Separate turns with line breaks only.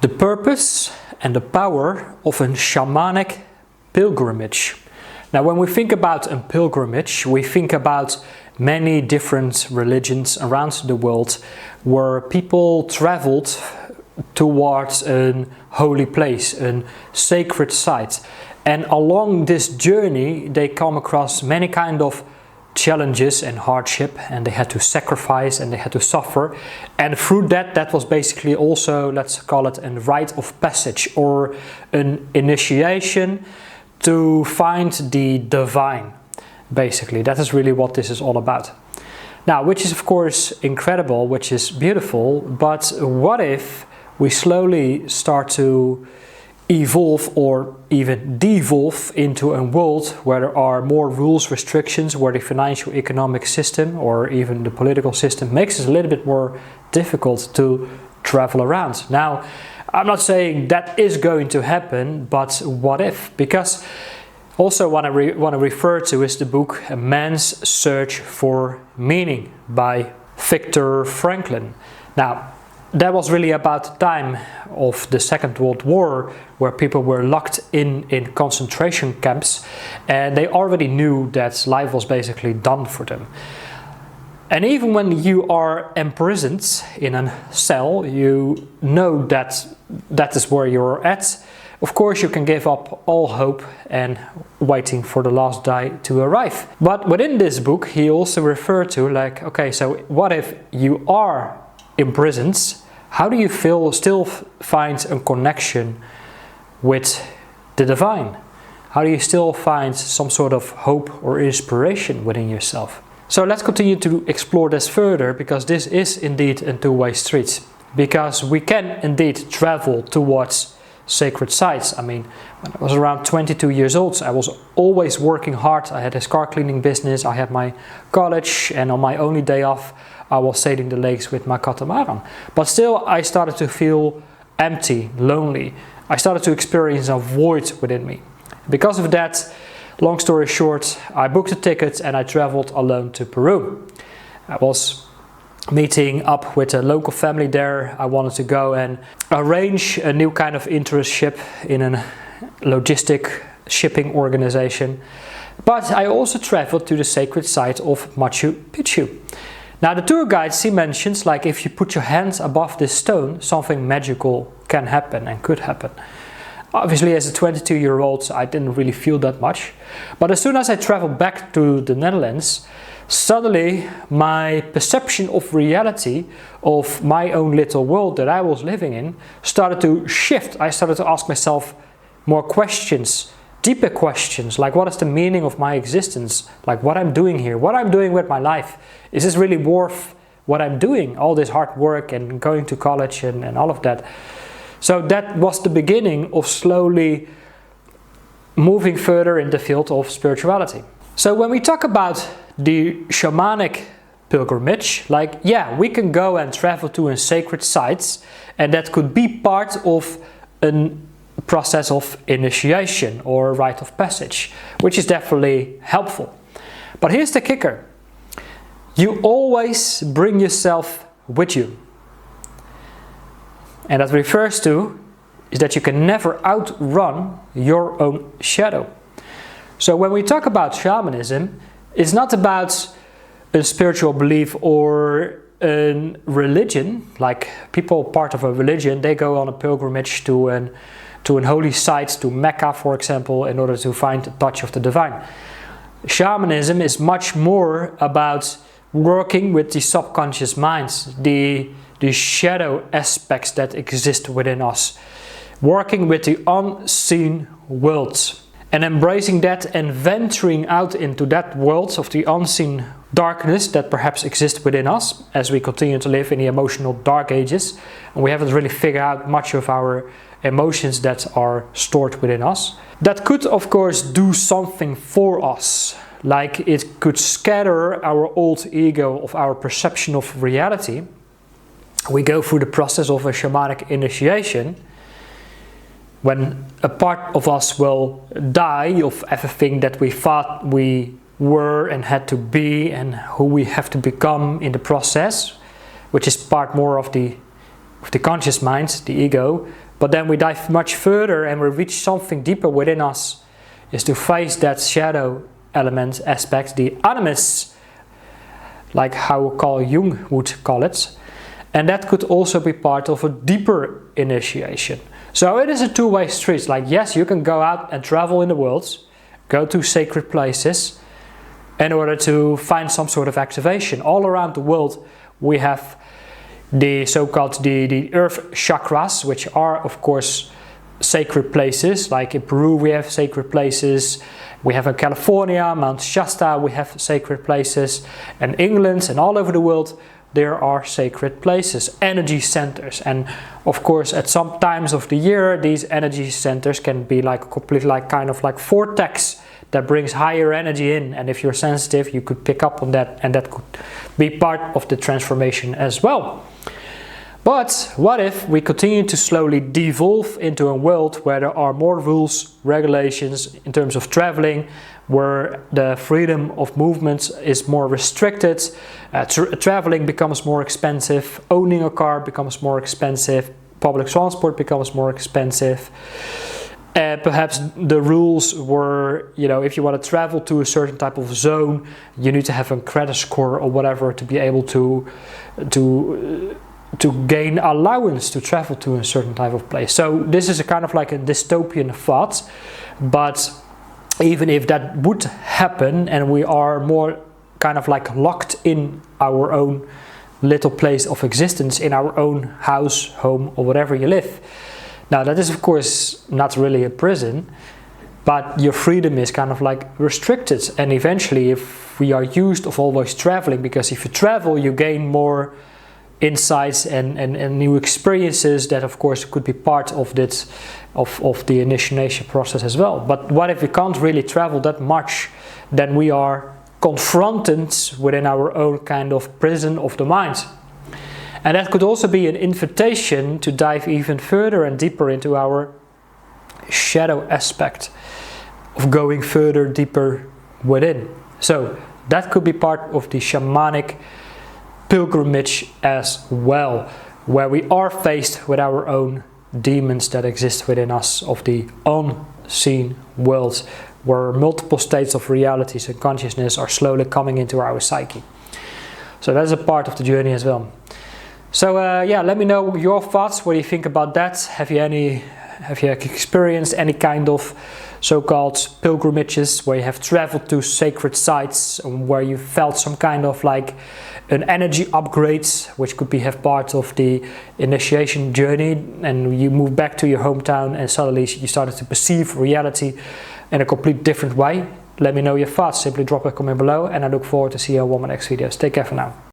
The purpose and the power of a shamanic pilgrimage. Now, when we think about a pilgrimage, we think about many different religions around the world where people traveled towards a holy place, a sacred site. And along this journey, they come across many kind of challenges and hardship, and they had to sacrifice and they had to suffer. And through that was basically also, let's call it, a rite of passage or an initiation to find the divine. Basically, that is really what this is all about. Now, which is of course incredible, which is beautiful, but what if we slowly start to evolve or even devolve into a world where there are more rules, restrictions, where the financial economic system or even the political system makes it a little bit more difficult to travel around. Now, I'm not saying that is going to happen, but what if? Because also what I want to refer to is the book A Man's Search for Meaning by Viktor Frankl. Now, that was really about the time of the Second World War, where people were locked in concentration camps, and they already knew that life was basically done for them. And even when you are imprisoned in a cell, you know that that is where you're at. Of course, you can give up all hope and waiting for the last day to arrive. But within this book, he also referred to like, okay, so what if you are imprisoned? How do you still find a connection with the divine? How do you still find some sort of hope or inspiration within yourself? So let's continue to explore this further, because this is indeed a two-way street. Because we can indeed travel towards sacred sites. I mean, when I was around 22 years old, I was always working hard. I had this car cleaning business, I had my college, and on my only day off, I was sailing the lakes with my catamaran. But still, I started to feel empty, lonely. I started to experience a void within me. Because of that, long story short, I booked a ticket and I traveled alone to Peru. I was meeting up with a local family there. I wanted to go and arrange a new kind of internship in a logistic shipping organization. But I also traveled to the sacred site of Machu Picchu. Now, the tour guide, he mentions, like, if you put your hands above this stone, something magical can happen and could happen. Obviously, as a 22-year-old, I didn't really feel that much. But as soon as I traveled back to the Netherlands, suddenly my perception of reality, of my own little world that I was living in, started to shift. I started to ask myself more questions, deeper questions, like what is the meaning of my existence? Like what I'm doing here, what I'm doing with my life. Is this really worth what I'm doing? All this hard work and going to college and all of that. So that was the beginning of slowly moving further in the field of spirituality. So when we talk about the shamanic pilgrimage, like, yeah, we can go and travel to a sacred sites, and that could be part of a process of initiation or rite of passage, which is definitely helpful. But here's the kicker. You always bring yourself with you. And that refers to is that you can never outrun your own shadow. So when we talk about shamanism, it's not about a spiritual belief or a religion. Like people part of a religion, they go on a pilgrimage to a holy site, to Mecca, for example, in order to find the touch of the divine. Shamanism is much more about working with the subconscious minds, the shadow aspects that exist within us, working with the unseen worlds and embracing that and venturing out into that world of the unseen darkness that perhaps exists within us as we continue to live in the emotional dark ages, and we haven't really figured out much of our emotions that are stored within us. That could of course do something for us, like it could scatter our old ego of our perception of reality. We go through the process of a shamanic initiation when a part of us will die of everything that we thought we were and had to be and who we have to become in the process, which is part more of the conscious mind, the ego, But then we dive much further and we reach something deeper within us, is to face that shadow element aspect, the animus, like how Carl Jung would call it. And that could also be part of a deeper initiation. So it is a two-way street. Like, yes, you can go out and travel in the world, go to sacred places in order to find some sort of activation. All around the world we have the so-called the earth chakras, which are of course sacred places. Like in Peru we have sacred places, we have in California, Mount Shasta, we have sacred places, and England and all over the world there are sacred places, energy centers. And of course at some times of the year these energy centers can be like a complete kind of vortex that brings higher energy in, and if you're sensitive you could pick up on that, and that could be part of the transformation as well. But what if we continue to slowly devolve into a world where there are more rules, regulations in terms of traveling, where the freedom of movement is more restricted, traveling becomes more expensive, owning a car becomes more expensive, public transport becomes more expensive. Perhaps the rules were, if you want to travel to a certain type of zone, you need to have a credit score or whatever to be able to gain allowance to travel to a certain type of place. So this is a kind of like a dystopian thought, but even if that would happen and we are more kind of like locked in our own little place of existence, in our own house, home, or whatever you live. Now that is of course not really a prison, but your freedom is kind of like restricted. And eventually if we are used of always traveling, because if you travel you gain more insights and new experiences that of course could be part of this of the initiation process as well. But what if we can't really travel that much? Then we are confronted within our own kind of prison of the mind. And that could also be an invitation to dive even further and deeper into our shadow aspect of going further, deeper within. So that could be part of the shamanic pilgrimage as well, where we are faced with our own demons that exist within us of the unseen world, where multiple states of realities and consciousness are slowly coming into our psyche. So that's a part of the journey as well. So yeah, let me know your thoughts. What do you think about that? Have you experienced any kind of so-called pilgrimages where you have traveled to sacred sites, where you felt some kind of like an energy upgrade, which could have part of the initiation journey, and you moved back to your hometown and suddenly you started to perceive reality in a complete different way? Let me know your thoughts. Simply drop a comment below, and I look forward to see you on one of my next videos. Take care for now.